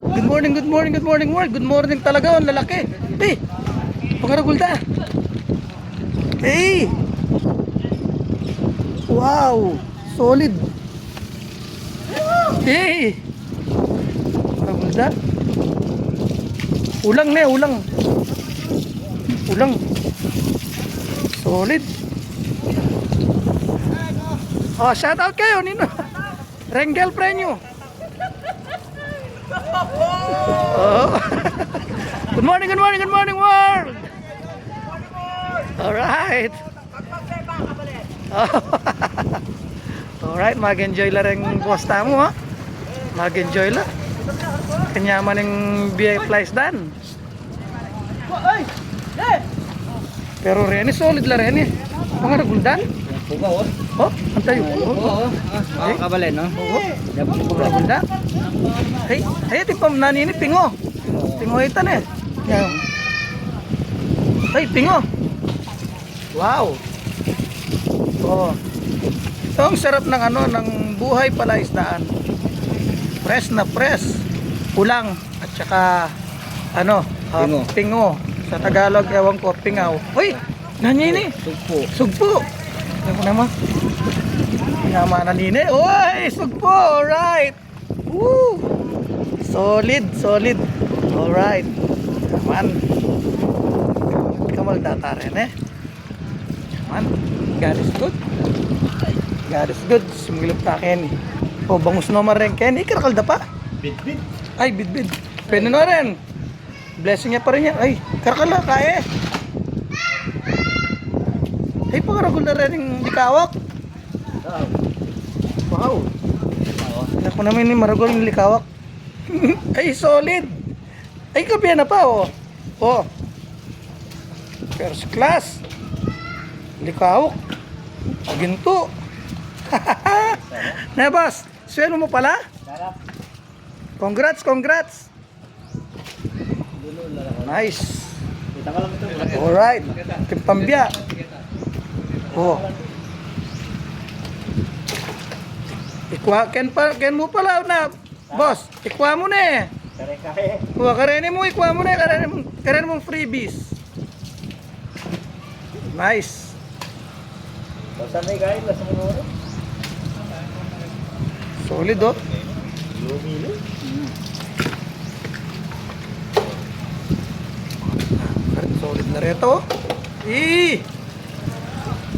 Good morning, good morning, good morning world. Good morning talaga, ang lalaki. Hey, pangaragulda. Hey. Wow, solid. Hey. Pangaragulda. Ulang na, ulang. Ulang. Solid. Oh, shout out kayo, Nino. Rengel Prenyo. Oh. Good morning, good morning, good morning world. All right. Oh. All right, mag-enjoy la rin boss tamo ha. Mag-enjoy la. Kanyaman ng BI flies dan. Pero Rene solid la Rene. Mga ragulda. Oh, antay. Oh. Kabalen, no? Mga ragulda. Hey, hey tipam nanini pingo. Pingo itan eh. Yan. Hey, pingo. Wow. Oh. Ito ang sarap ng ano ng buhay palaisdaan. Fresh na fresh. Ulang at saka ano, pingo. Sa Tagalog ewan ko pingaw. Hoy, nanini. Sugpo. Sugpo. Ano naman? Pinama nanini. Oy, sugpo. All right. Woo. Solid, solid. All right. Naman. Kamal data rin eh. Man, God is good. God is good. Sumilip ta Kenny. O, bangus naman rin Kenny. Karakalda pa. Bit-bit. Ay, bid-bid. Pwede na rin. Blessing niya pa rin yan. Ay, karakala. Kaya eh. Ay, pangaragol na rin yung likawak. Wow. Ako naman yung maragol yung likawak. Ay, solid. Ay, kabiyan na pa, oh. Oh. First class. Likawak. Aginto. Na, boss. Swelo mo pala? Congrats, congrats. Nice. Alright. Timpambya. Oh. Ikwa, ken mo pala na. Boss, ikwa mo na eh. Kuha karene mo, ikwa mo na eh. Karene mong freebies. Nice. Solid oh. Solid na reto.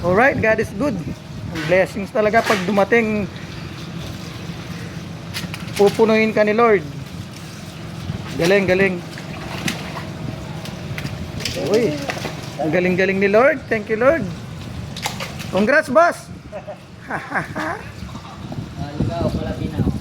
Alright, God is good. Ang blessings talaga pag dumating, pupunuin ka ni Lord. Galing, galing. Uy, ang galing-galing ni Lord. Thank you, Lord. Congrats, boss. Ligaw, pala binaw.